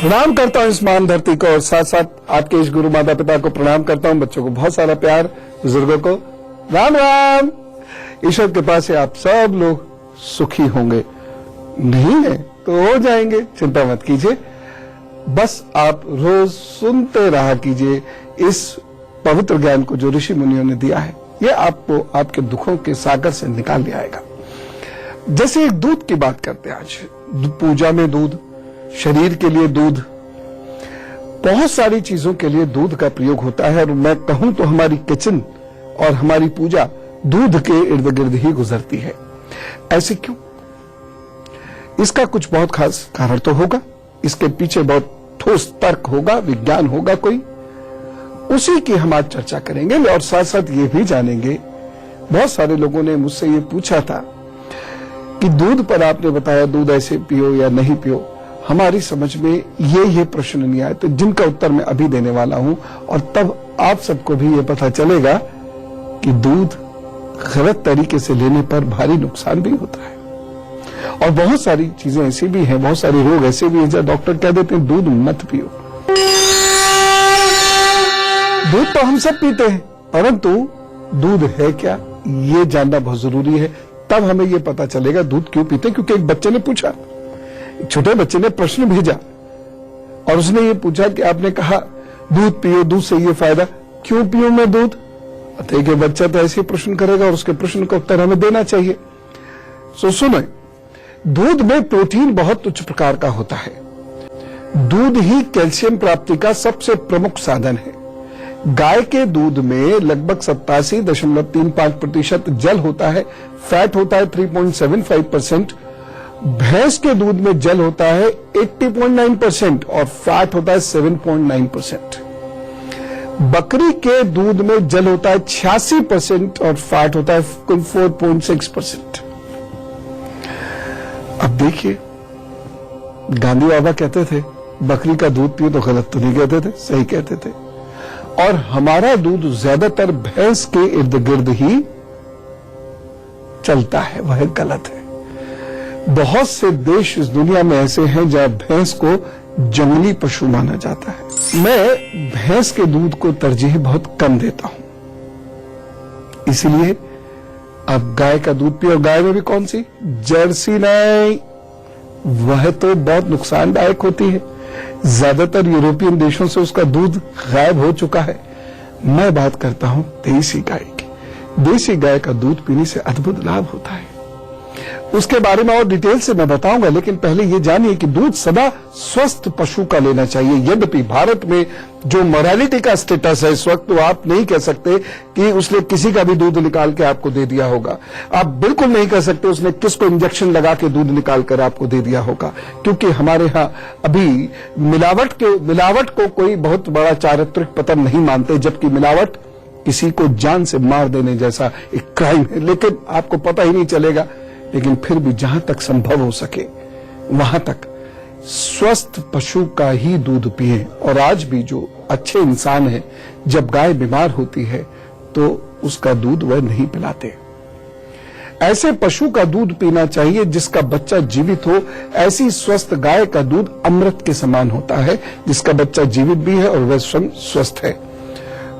प्रणाम करता हूं इस महान धरती को और साथ साथ आपके इस गुरु माता पिता को प्रणाम करता हूं। बच्चों को बहुत सारा प्यार, बुजुर्गों को राम राम। ईश्वर के पास से आप सब लोग सुखी होंगे, नहीं है तो हो जाएंगे, चिंता मत कीजिए। बस आप रोज सुनते रहा कीजिए इस पवित्र ज्ञान को जो ऋषि मुनियों ने दिया है। ये आपको आपके दुखों के सागर से निकाल ले आएगा। जैसे एक दूध की बात करते हैं आज, पूजा में दूध, शरीर के लिए दूध, बहुत सारी चीजों के लिए दूध का प्रयोग होता है। और मैं कहूं तो हमारी किचन और हमारी पूजा दूध के इर्द गिर्द ही गुजरती है। ऐसे क्यों? इसका कुछ बहुत खास कारण तो होगा, इसके पीछे बहुत ठोस तर्क होगा, विज्ञान होगा कोई, उसी की हम आज चर्चा करेंगे। और साथ साथ ये भी जानेंगे, बहुत सारे लोगों ने मुझसे ये पूछा था कि दूध पर आपने बताया दूध ऐसे पियो या नहीं पियो, हमारी समझ में ये प्रश्न नहीं आए, तो जिनका उत्तर मैं अभी देने वाला हूं। और तब आप सबको भी ये पता चलेगा कि दूध गलत तरीके से लेने पर भारी नुकसान भी होता है। और बहुत सारी चीजें ऐसी भी हैं, बहुत सारे रोग ऐसे भी हैं जहां डॉक्टर कह देते हैं दूध मत पियो। दूध तो हम सब पीते हैं, परंतु दूध है क्या, ये जानना बहुत जरूरी है। तब हमें ये पता चलेगा दूध क्यों पीते। क्योंकि एक बच्चे ने पूछा, छोटे बच्चे ने प्रश्न भेजा और उसने ये पूछा कि आपने कहा दूध पियो, दूध से ये फायदा, क्यों पियो मैं दूध? देखिए बच्चा तो ऐसे प्रश्न करेगा और उसके प्रश्न का उत्तर हमें देना चाहिए। सो सुनो, दूध में प्रोटीन बहुत उच्च प्रकार का होता है। दूध ही कैल्शियम प्राप्ति का सबसे प्रमुख साधन है। गाय के दूध में लगभग 87.35% जल होता है, फैट होता है 3.75%। भैंस के दूध में जल होता है 80.9% और फैट होता है 7.9%। बकरी के दूध में जल होता है 86% और फैट होता है 4.6%। अब देखिए, गांधी बाबा कहते थे बकरी का दूध पियो, तो गलत तो नहीं कहते थे, सही कहते थे। और हमारा दूध ज्यादातर भैंस के इर्द गिर्द ही चलता है, वह गलत है। बहुत से देश इस दुनिया में ऐसे हैं जहां भैंस को जंगली पशु माना जाता है। मैं भैंस के दूध को तरजीह बहुत कम देता हूं, इसलिए अब गाय का दूध पियो। गाय में भी कौन सी? जर्सी नहीं, वह तो बहुत नुकसानदायक होती है। ज्यादातर यूरोपियन देशों से उसका दूध गायब हो चुका है। मैं बात करता हूं देसी गाय की। देसी गाय का दूध पीने से अद्भुत लाभ होता है, उसके बारे में और डिटेल से मैं बताऊंगा। लेकिन पहले ये जानिए कि दूध सदा स्वस्थ पशु का लेना चाहिए। यद्यपि भारत में जो मोरालिटी का स्टेटस है इस वक्त, तो आप नहीं कह सकते कि उसने किसी का भी दूध निकाल के आपको दे दिया होगा। आप बिल्कुल नहीं कह सकते उसने किसको इंजेक्शन लगा के दूध निकाल कर आपको दे दिया होगा, क्योंकि हमारे यहाँ अभी मिलावट को कोई बहुत बड़ा चारित्रिक पतन नहीं मानते, जबकि मिलावट किसी को जान से मार देने जैसा एक क्राइम है। लेकिन आपको पता ही नहीं चलेगा। लेकिन फिर भी जहां तक संभव हो सके वहां तक स्वस्थ पशु का ही दूध पिए। और आज भी जो अच्छे इंसान हैं, जब गाय बीमार होती है तो उसका दूध वह नहीं पिलाते। ऐसे पशु का दूध पीना चाहिए जिसका बच्चा जीवित हो। ऐसी स्वस्थ गाय का दूध अमृत के समान होता है, जिसका बच्चा जीवित भी है और वह स्वयं स्वस्थ है।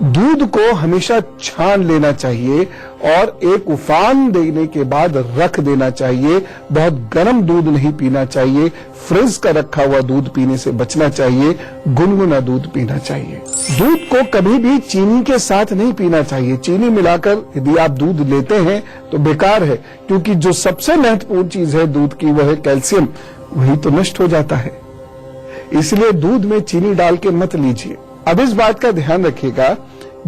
दूध को हमेशा छान लेना चाहिए और एक उफान देने के बाद रख देना चाहिए। बहुत गर्म दूध नहीं पीना चाहिए। फ्रिज का रखा हुआ दूध पीने से बचना चाहिए। गुनगुना दूध पीना चाहिए। दूध को कभी भी चीनी के साथ नहीं पीना चाहिए। चीनी मिलाकर यदि आप दूध लेते हैं तो बेकार है, क्योंकि जो सबसे महत्वपूर्ण चीज है दूध की, वह है कैल्शियम, वही तो नष्ट हो जाता है। इसलिए दूध में चीनी डाल के मत लीजिए। अब इस बात का ध्यान रखिएगा,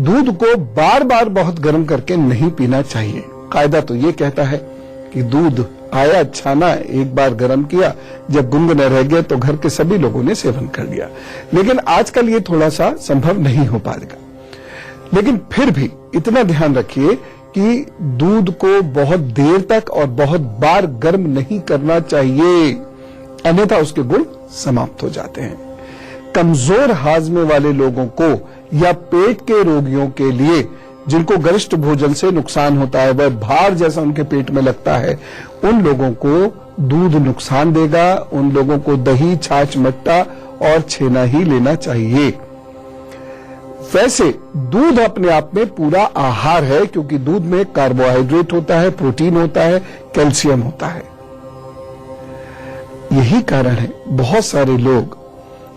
दूध को बार बार बहुत गर्म करके नहीं पीना चाहिए। कायदा तो ये कहता है कि दूध आया छाना, एक बार गर्म किया, जब गुनगुना रह गया तो घर के सभी लोगों ने सेवन कर लिया। लेकिन आजकल ये थोड़ा सा संभव नहीं हो पाएगा। लेकिन फिर भी इतना ध्यान रखिए कि दूध को बहुत देर तक और बहुत बार गर्म नहीं करना चाहिए, अन्यथा उसके गुण समाप्त हो जाते हैं। कमजोर हाजमे वाले लोगों को या पेट के रोगियों के लिए, जिनको गरिष्ठ भोजन से नुकसान होता है, वह भार जैसा उनके पेट में लगता है, उन लोगों को दूध नुकसान देगा। उन लोगों को दही, छाछ, मट्टा और छेना ही लेना चाहिए। वैसे दूध अपने आप में पूरा आहार है, क्योंकि दूध में कार्बोहाइड्रेट होता है, प्रोटीन होता है, कैल्शियम होता है। यही कारण है बहुत सारे लोग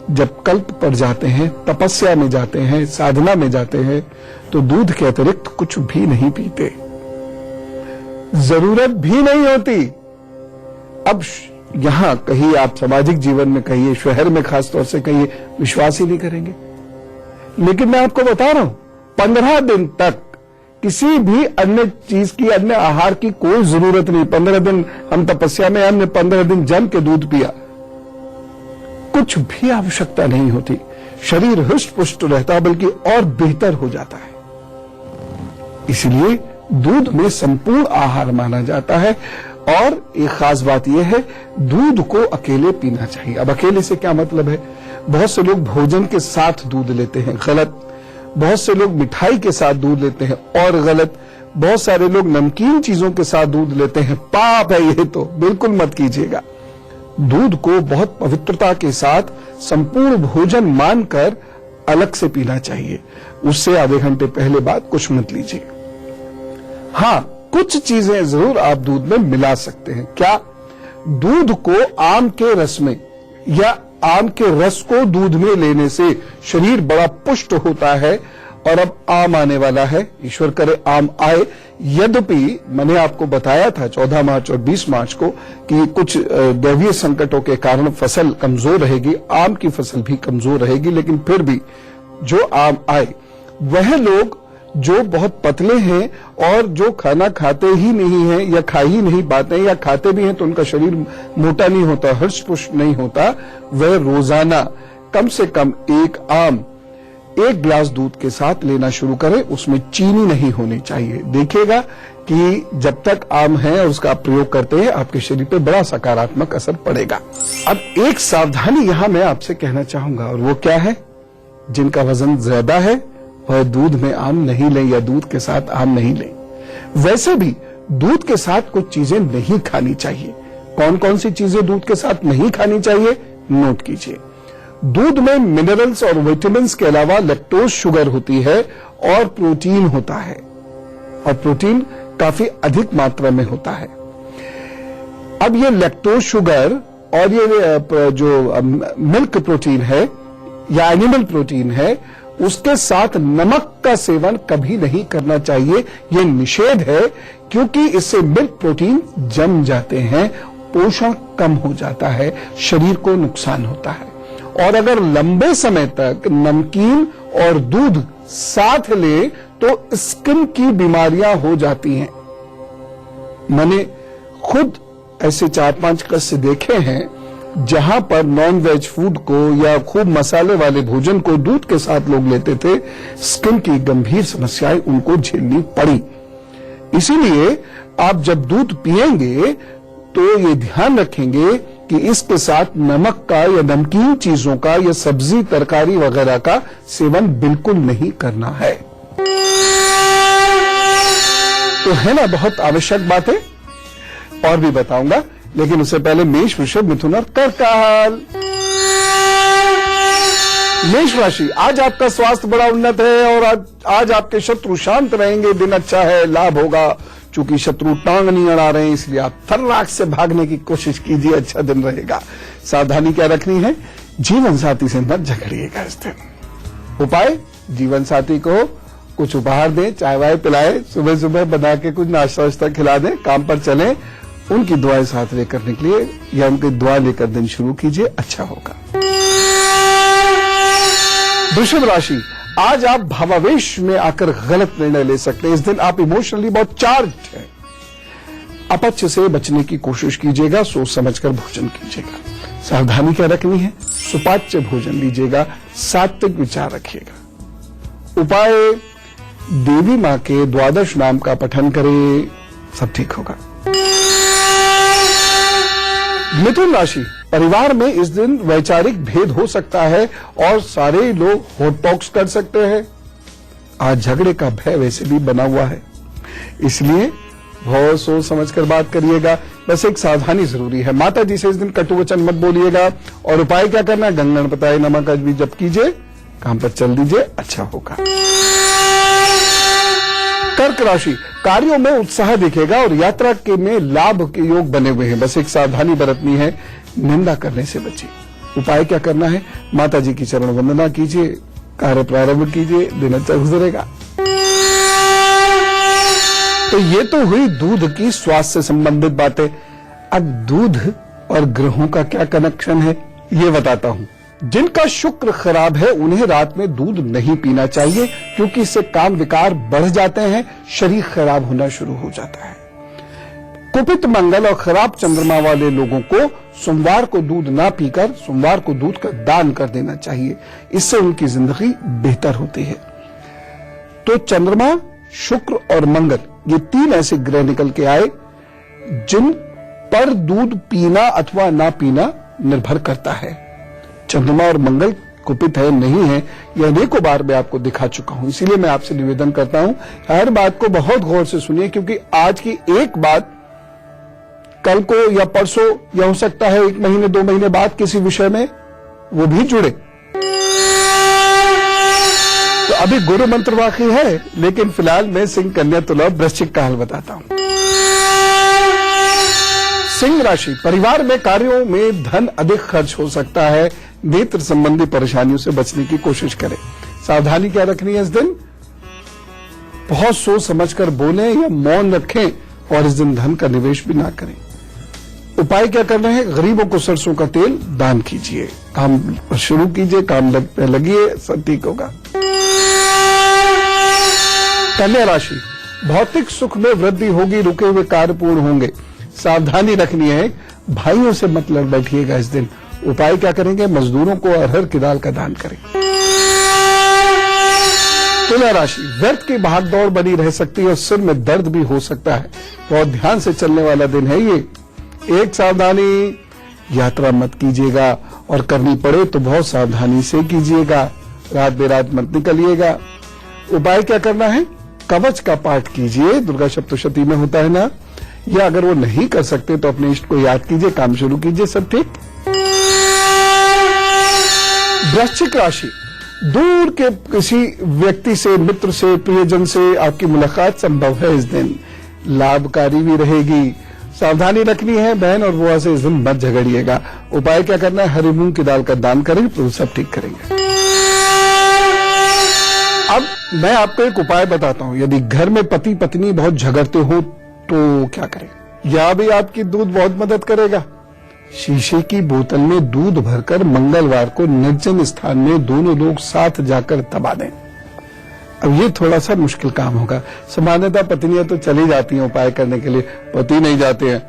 जब कल्प पर जाते हैं, तपस्या में जाते हैं, साधना में जाते हैं, तो दूध के अतिरिक्त कुछ भी नहीं पीते, जरूरत भी नहीं होती। अब यहां कहीं आप सामाजिक जीवन में कहिए, शहर में खासतौर से कहिए, विश्वास ही नहीं करेंगे। लेकिन मैं आपको बता रहा हूं, 15 दिन तक किसी भी अन्य चीज की, अन्य आहार की कोई जरूरत नहीं। 15 दिन हम तपस्या में, हमने 15 दिन जम के दूध पिया, कुछ भी आवश्यकता नहीं होती। शरीर हृष्ट पुष्ट रहता, बल्कि और बेहतर हो जाता है। इसलिए दूध में संपूर्ण आहार माना जाता है। और एक खास बात यह है, दूध को अकेले पीना चाहिए। अब अकेले से क्या मतलब है? बहुत से लोग भोजन के साथ दूध लेते हैं, गलत। बहुत से लोग मिठाई के साथ दूध लेते हैं, और गलत। बहुत सारे लोग नमकीन चीजों के साथ दूध लेते हैं, पाप है ये तो, बिल्कुल मत कीजिएगा। दूध को बहुत पवित्रता के साथ संपूर्ण भोजन मानकर अलग से पीना चाहिए। उससे आधे घंटे पहले बाद कुछ मत लीजिए। हाँ, कुछ चीजें जरूर आप दूध में मिला सकते हैं। क्या? दूध को आम के रस में, या आम के रस को दूध में लेने से शरीर बड़ा पुष्ट होता है। और अब आम आने वाला है, ईश्वर करे आम आए। यद्यपि मैंने आपको बताया था 14 मार्च और 20 मार्च को कि कुछ दैवीय संकटों के कारण फसल कमजोर रहेगी, आम की फसल भी कमजोर रहेगी। लेकिन फिर भी जो आम आए, वह लोग जो बहुत पतले हैं और जो खाना खाते ही नहीं हैं, या खा ही नहीं पाते हैं, या खाते भी हैं तो उनका शरीर मोटा नहीं होता, हृष्ट पुष्ट नहीं होता, वह रोजाना कम से कम एक आम 1 गिलास दूध के साथ लेना शुरू करें। उसमें चीनी नहीं होनी चाहिए। देखिएगा कि जब तक आम है और उसका आप प्रयोग करते हैं, आपके शरीर पर बड़ा सकारात्मक असर पड़ेगा। अब एक सावधानी यहां मैं आपसे कहना चाहूंगा, और वो क्या है? जिनका वजन ज्यादा है वह दूध में आम नहीं लें, या दूध के साथ आम नहीं लें। वैसे भी दूध के साथ कुछ चीजें नहीं खानी चाहिए। कौन कौन सी चीजें दूध के साथ नहीं खानी चाहिए, नोट कीजिए। दूध में मिनरल्स और विटामिन्स के अलावा लैक्टोज शुगर होती है, और प्रोटीन होता है, और प्रोटीन काफी अधिक मात्रा में होता है। अब ये लैक्टोज शुगर और ये जो मिल्क प्रोटीन है या एनिमल प्रोटीन है, उसके साथ नमक का सेवन कभी नहीं करना चाहिए। यह निषेध है, क्योंकि इससे मिल्क प्रोटीन जम जाते हैं, पोषण कम हो जाता है, शरीर को नुकसान होता है। और अगर लंबे समय तक नमकीन और दूध साथ ले तो स्किन की बीमारियां हो जाती हैं। मैंने खुद ऐसे 4-5 केस देखे हैं जहां पर नॉन वेज फूड को या खूब मसाले वाले भोजन को दूध के साथ लोग लेते थे, स्किन की गंभीर समस्याएं उनको झेलनी पड़ी। इसीलिए आप जब दूध पिएंगे तो ये ध्यान रखेंगे कि इसके साथ नमक का या नमकीन चीजों का या सब्जी तरकारी वगैरह का सेवन बिल्कुल नहीं करना है। तो है ना बहुत आवश्यक बातें, और भी बताऊंगा, लेकिन उससे पहले मेष, वृषभ, मिथुन और कर्क। मेष राशि, आज आपका स्वास्थ्य बड़ा उन्नत है और आज आपके शत्रु शांत रहेंगे। दिन अच्छा है, लाभ होगा। चूंकि शत्रु टांग नहीं अड़ा रहे हैं, इसलिए आप थर्राक से भागने की कोशिश कीजिए, अच्छा दिन रहेगा। सावधानी क्या रखनी है? जीवन साथी से मत झगड़िएगा इस दिन। उपाय, जीवन साथी को कुछ उपहार दें, चाय वाय पिलाए, सुबह सुबह बना के कुछ नाश्ता वाश्ता खिला दें, काम पर चलें, उनकी दुआएं साथ लेकर निकलिए या उनकी दुआ लेकर दिन शुरू कीजिए, अच्छा होगा। वृषभ राशि, आज आप भावावेश में आकर गलत निर्णय ले सकते हैं। इस दिन आप इमोशनली बहुत चार्ज्ड हैं। अपच से बचने की कोशिश कीजिएगा, सोच समझकर भोजन कीजिएगा। सावधानी क्या रखनी है? सुपाच्य भोजन लीजिएगा, सात्विक विचार रखिएगा। उपाय, देवी मां के 12 नाम का पठन करें, सब ठीक होगा। मिथुन राशि, परिवार में इस दिन वैचारिक भेद हो सकता है और सारे लोग हॉट टॉक्स कर सकते हैं। आज झगड़े का भय वैसे भी बना हुआ है, इसलिए बहुत सोच समझकर बात करिएगा, बस एक सावधानी जरूरी है। माता जी से इस दिन कटु वचन मत बोलिएगा। और उपाय क्या करना है, गंगणपताय नमः का भी जप कीजिए, काम पर चल दीजिए, अच्छा होगा। कर्क राशि, कार्यों में उत्साह दिखेगा और यात्रा के में लाभ के योग बने हुए हैं, बस एक सावधानी बरतनी है, निंदा करने से बचिए। उपाय क्या करना है, माता जी की चरण वंदना कीजिए, कार्य प्रारंभ कीजिए, दिन अच्छा गुजरेगा। तो ये तो हुई दूध की स्वास्थ्य से संबंधित बातें। अब दूध और ग्रहों का क्या कनेक्शन है ये बताता हूं। जिनका शुक्र खराब है उन्हें रात में दूध नहीं पीना चाहिए, क्योंकि इससे काम विकार बढ़ जाते हैं, शरीर खराब होना शुरू हो जाता है। कुपित मंगल और खराब चंद्रमा वाले लोगों को सोमवार को दूध ना पीकर सोमवार को दूध का दान कर देना चाहिए, इससे उनकी जिंदगी बेहतर होती है। तो चंद्रमा, शुक्र और मंगल ये तीन ऐसे ग्रह निकल के आए जिन पर दूध पीना अथवा ना पीना निर्भर करता है। चंद्रमा और मंगल कुपित है नहीं है, यह अनेकों बार मैं आपको दिखा चुका हूं, इसीलिए मैं आपसे निवेदन करता हूं हर बात को बहुत गौर से सुनिए, क्योंकि आज की एक बात कल को या परसों या हो सकता है 1 महीने 2 महीने बाद किसी विषय में वो भी जुड़े। तो अभी गुरु मंत्र बाकी है, लेकिन फिलहाल मैं सिंह, कन्या, तुला, वृश्चिक का हाल बताता हूं। सिंह राशि, परिवार में कार्यों में धन अधिक खर्च हो सकता है, नेत्र संबंधी परेशानियों से बचने की कोशिश करें। सावधानी क्या रखनी है इस दिन, बहुत सोच समझकर बोलें या मौन रखें, और इस दिन धन का निवेश भी ना करें। उपाय क्या करना है, गरीबों को सरसों का तेल दान कीजिए, काम शुरू कीजिए, काम लगिए, सब ठीक होगा। कन्या राशि, भौतिक सुख में वृद्धि होगी, रुके हुए कार्य पूर्ण होंगे। सावधानी रखनी है, भाइयों से मत लड़ बैठिएगा इस दिन। उपाय क्या करेंगे, मजदूरों को अरहर की दाल का दान करें। तुला राशि, व्यर्थ की भागदौड़ बनी रह सकती है और सिर में दर्द भी हो सकता है, बहुत ध्यान से चलने वाला दिन है ये। एक सावधानी, यात्रा मत कीजिएगा और करनी पड़े तो बहुत सावधानी से कीजिएगा, रात बेरात मत निकलिएगा। उपाय क्या करना है, कवच का पाठ कीजिए, दुर्गा सप्तशती में होता है ना, या अगर वो नहीं कर सकते तो अपने इष्ट को याद कीजिए, काम शुरू कीजिए, सब ठीक। वृश्चिक राशि, दूर के किसी व्यक्ति से, मित्र से, प्रियजन से आपकी मुलाकात संभव है इस दिन, लाभकारी भी रहेगी। सावधानी रखनी है, बहन और बुआ से इस दिन मत झगड़िएगा। उपाय क्या करना है, हरी मूंग की दाल का दान करें तो सब ठीक करेंगे। अब मैं आपको एक उपाय बताता हूं, यदि घर में पति पत्नी बहुत झगड़ते हो तो क्या करें, यह भी आपकी दूध बहुत मदद करेगा। शीशे की बोतल में दूध भरकर मंगलवार को निर्जन स्थान में दोनों लोग साथ जाकर दबा दें। अब ये थोड़ा सा मुश्किल काम होगा, सामान्यतः पत्नियां तो चली जाती हैं उपाय करने के लिए, पति नहीं जाते हैं।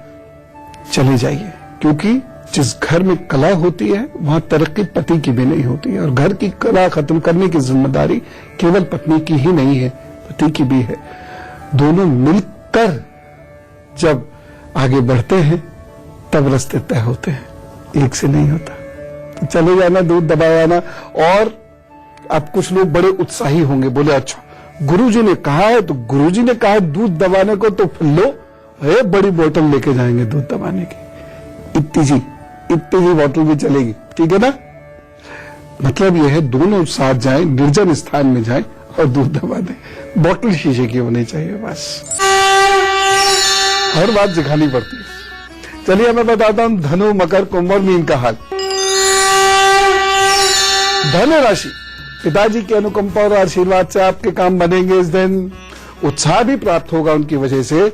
चले जाइए, क्योंकि जिस घर में कला होती है वहां तरक्की पति की भी नहीं होती है, और घर की कला खत्म करने की जिम्मेदारी केवल पत्नी की ही नहीं है, पति की भी है। दोनों मिलकर जब आगे बढ़ते हैं तब रास्ते तय होते हैं, एक से नहीं होता। तो चले जाना, दूध दबा आना। और अब कुछ लोग बड़े उत्साही होंगे, बोले अच्छा गुरुजी ने कहा है, तो गुरुजी ने कहा है दूध दबाने को, तो लो बड़ी बोतल लेके जाएंगे दूध दबाने की, इतनी जी बोतल भी चलेगी, ठीक है ना। मतलब यह है दोनों साथ जाएं, निर्जन स्थान में जाएं और दूध दबा दें। बोतल शीशे की होनी चाहिए, बस हर बात सिखानी पड़ती है। चलिए मैं बताता हूं धनु, मकर, कुंभ और मीन का हाल। धनु राशि, पिताजी की अनुकंपा और आशीर्वाद से आपके काम बनेंगे इस दिन, उत्साह भी प्राप्त होगा उनकी वजह से,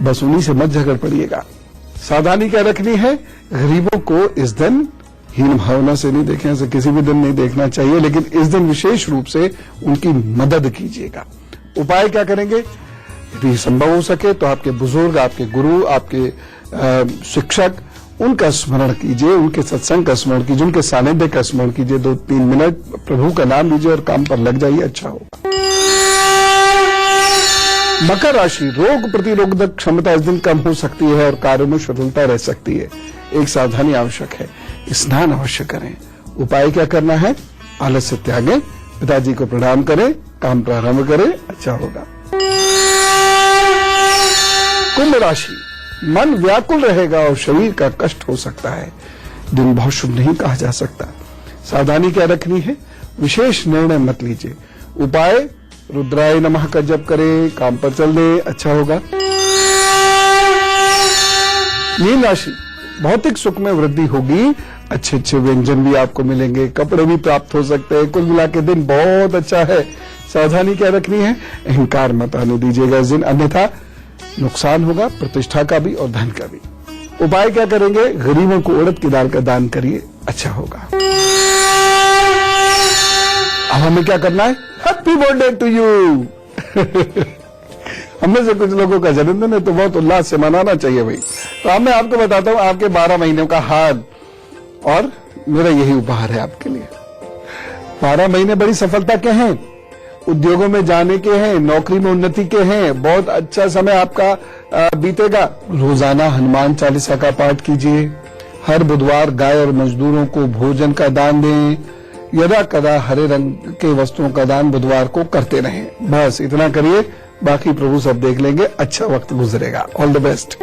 बस उन्हीं से मत झगड़ पड़िएगा। सावधानी क्या रखनी है, गरीबों को इस दिन हीन भावना से नहीं देखें, ऐसे किसी भी दिन नहीं देखना चाहिए, लेकिन इस दिन विशेष रूप से उनकी मदद कीजिएगा। उपाय क्या करेंगे, यदि संभव हो सके तो आपके बुजुर्ग, आपके गुरु, आपके शिक्षक, उनका स्मरण कीजिए, उनके सत्संग का स्मरण कीजिए, उनके सानिध्य का स्मरण कीजिए, 2-3 मिनट प्रभु का नाम लीजिए और काम पर लग जाइए, अच्छा होगा। मकर राशि, रोग प्रतिरोधक क्षमता इस दिन कम हो सकती है और कार्यों में सफलता रह सकती है, एक सावधानी आवश्यक है, स्नान अवश्य करें। उपाय क्या करना है, आलस्य त्यागें, पिताजी को प्रणाम करें, काम प्रारंभ करें, अच्छा होगा। कुंभ राशि, मन व्याकुल रहेगा और शरीर का कष्ट हो सकता है। दिन बहुत शुभ नहीं कहा जा सकता। सावधानी क्या रखनी है, विशेष निर्णय मत लीजिए। उपाय रुद्राय नमः का जप करें, काम पर चल दे, अच्छा होगा। मीन राशि, भौतिक सुख में वृद्धि होगी, अच्छे अच्छे व्यंजन भी आपको मिलेंगे, कपड़े भी प्राप्त हो सकते हैं। कुल मिला के दिन बहुत अच्छा है। सावधानी क्या रखनी है, अहंकार मत आने दीजिएगा इस दिन, अन्यथा नुकसान होगा, प्रतिष्ठा का भी और धन का भी। उपाय क्या करेंगे, गरीबों को उड़द की दाल का दान करिए, अच्छा होगा। अब हमें क्या करना है, हैप्पी बर्थडे टू यू। हमें से कुछ लोगों का जन्मदिन है तो बहुत उल्लास से मनाना चाहिए भाई। तो अब मैं आपको बताता हूं आपके 12 महीनों का हाल, और मेरा यही उपहार है आपके लिए। 12 महीने बड़ी सफलता के हैं, उद्योगों में जाने के हैं, नौकरी में उन्नति के हैं, बहुत अच्छा समय आपका बीतेगा। रोजाना हनुमान चालीसा का पाठ कीजिए, हर बुधवार गाय और मजदूरों को भोजन का दान दें, यदा कदा हरे रंग के वस्तुओं का दान बुधवार को करते रहें। बस इतना करिए, बाकी प्रभु सब देख लेंगे, अच्छा वक्त गुजरेगा। All the best.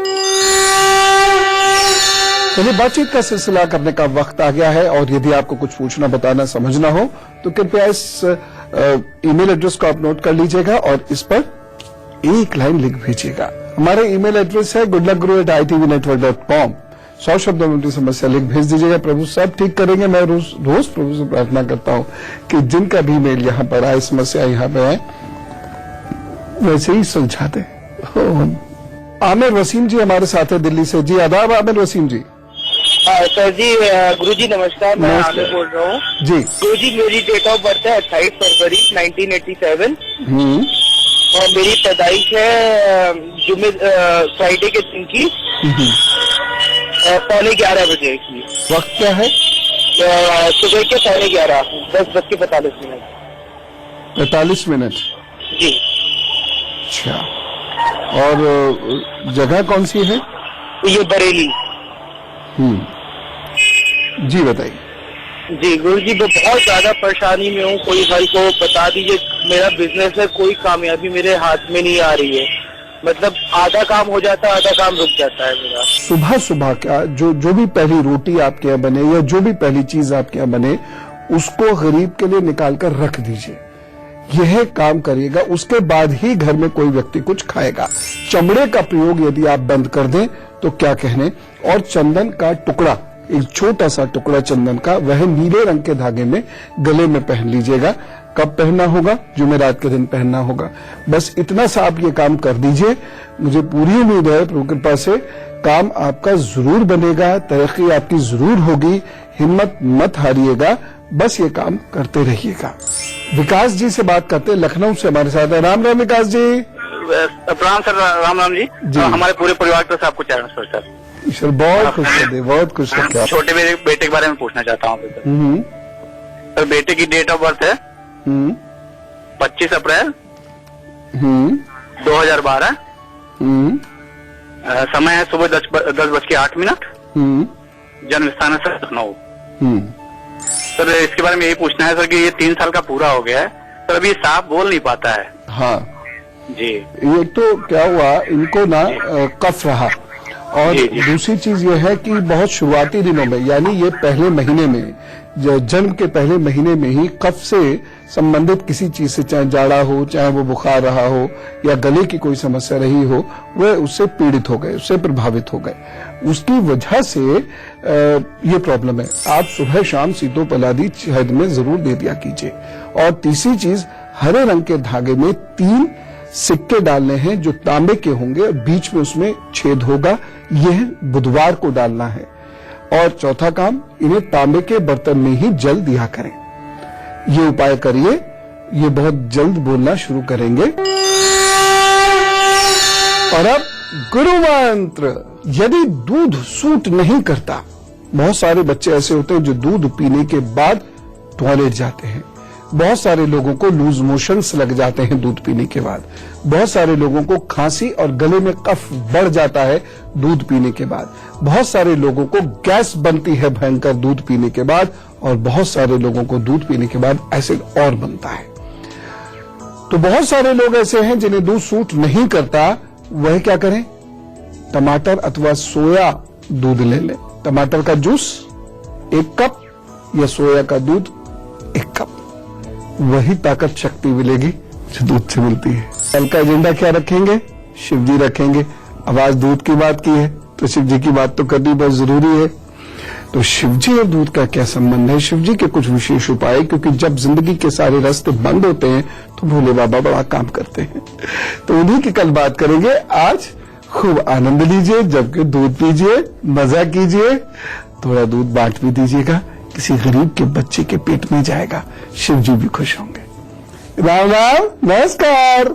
चलिए, बातचीत का सिलसिला करने का वक्त आ गया है, और यदि आपको कुछ पूछना, बताना, समझना हो तो कृपया इस ईमेल एड्रेस को आप नोट कर लीजिएगा और इस पर एक लाइन लिख भेजिएगा। हमारा ईमेल एड्रेस है goodluckguru@itvnetwork.com। 100 शब्दों में अपनी समस्या लिख भेज दीजिएगा, प्रभु सब ठीक करेंगे। मैं रोज प्रभु से प्रार्थना करता हूं कि जिनका भी मेल यहाँ पर आए, समस्या यहाँ पे आए, वैसे ही सुलझा दे। आमिर वसीम जी हमारे साथ है दिल्ली से। जी आदाब आमिर वसीम जी। सर जी, गुरुजी नमस्कार, मैं आमिर बोल रहा हूँ जी। गुरुजी, मेरी डेट ऑफ बर्थ है 28 फरवरी 1987 और मेरी पैदाइश है फ्राइडे के दिन की 11:15 बजे की। वक्त क्या है? सुबह के 11:30, 10:45। 45 मिनट। जी। अच्छा, और जगह कौन सी है? ये बरेली। जी बताइए। जी गुरुजी, मैं बहुत ज्यादा परेशानी में हूँ, कोई भाई को बता दीजिए। मेरा बिजनेस है, कोई कामयाबी मेरे हाथ में नहीं आ रही है। मतलब आधा काम हो जाता है, आधा काम रुक जाता है मेरा। सुबह सुबह क्या जो भी पहली रोटी आपके यहाँ बने या जो भी पहली चीज आपके यहाँ बने, उसको गरीब के लिए निकाल कर रख दीजिए। यह काम करिएगा, उसके बाद ही घर में कोई व्यक्ति कुछ खाएगा। चमड़े का प्रयोग यदि आप बंद कर दें तो क्या कहने। और चंदन का टुकड़ा, एक छोटा सा टुकड़ा चंदन का, वह नीले रंग के धागे में गले में पहन लीजिएगा। कब पहनना होगा? जुमेरात के दिन पहनना होगा। बस इतना सा आप ये काम कर दीजिए। मुझे पूरी उम्मीद है प्रभु कृपा से काम आपका जरूर बनेगा, तरक्की आपकी जरूर होगी। हिम्मत मत हारिएगा, बस ये काम करते रहिएगा। विकास जी से बात करते हैं, लखनऊ से हमारे साथ है। राम राम विकास जी। प्रणाम सर। राम राम जी। हमारे पूरे परिवार को आपको चरण सर। ईश्वर बहुत खुश कर दे, बहुत खुश रखे। छोटे बेटे के बारे में पूछना चाहता हूँ सर। बेटे की डेट ऑफ बर्थ है 25 अप्रैल 2012। समय है सुबह 10:08। जन्म स्थान है सर लखनऊ। सर इसके बारे में यही पूछना है सर कि ये 3 साल का पूरा हो गया है सर, अभी साफ बोल नहीं पाता है। हाँ जी। ये तो क्या हुआ, इनको ना कफ रहा, और दूसरी चीज ये है कि बहुत शुरुआती दिनों में, यानी ये पहले महीने में, जन्म के पहले महीने में ही कफ से संबंधित किसी चीज से, चाहे जाड़ा हो, चाहे वो बुखार रहा हो या गले की कोई समस्या रही हो, वह उससे पीड़ित हो गए, उससे प्रभावित हो गए। उसकी वजह से ये प्रॉब्लम है। आप सुबह शाम सीतोपलादी शहद में जरूर दे दिया कीजिए। और तीसरी चीज, हरे रंग के धागे में 3 सिक्के डालने हैं जो तांबे के होंगे, बीच में उसमें छेद होगा, यह बुधवार को डालना है। और चौथा काम, इन्हें तांबे के बर्तन में ही जल दिया करें। ये उपाय करिए, ये बहुत जल्द बोलना शुरू करेंगे। और अब गुरु मंत्र। यदि दूध सूट नहीं करता, बहुत सारे बच्चे ऐसे होते हैं जो दूध पीने के बाद टॉयलेट जाते हैं। बहुत सारे लोगों को लूज मोशंस लग जाते हैं दूध पीने के बाद। बहुत सारे लोगों को खांसी और गले में कफ बढ़ जाता है दूध पीने के बाद। बहुत सारे लोगों को गैस बनती है भयंकर दूध पीने के बाद, और बहुत सारे लोगों को दूध पीने के बाद एसिड और बनता है। तो बहुत सारे लोग ऐसे हैं जिन्हें दूध सूट नहीं करता। वह क्या करें? टमाटर अथवा सोया दूध ले लें। टमाटर का जूस 1 कप या सोया का दूध 1 कप, वही ताकत शक्ति मिलेगी जो दूध से मिलती है। कल का एजेंडा क्या रखेंगे? शिव जी रखेंगे। अब आज दूध की बात की है तो शिव जी की बात तो करनी बहुत जरूरी है। तो शिव जी और दूध का क्या संबंध है? शिव जी के कुछ विशेष उपाय, क्योंकि जब जिंदगी के सारे रास्ते बंद होते हैं तो भोले बाबा बड़ा काम करते हैं, तो उन्हीं की कल बात करेंगे। आज खूब आनंद लीजिए, जबकि दूध पीजिए, मजा कीजिए, थोड़ा दूध बांट भी दीजिएगा, किसी गरीब के बच्चे के पेट में जाएगा, शिव जी भी खुश होंगे। राम राम, नमस्कार।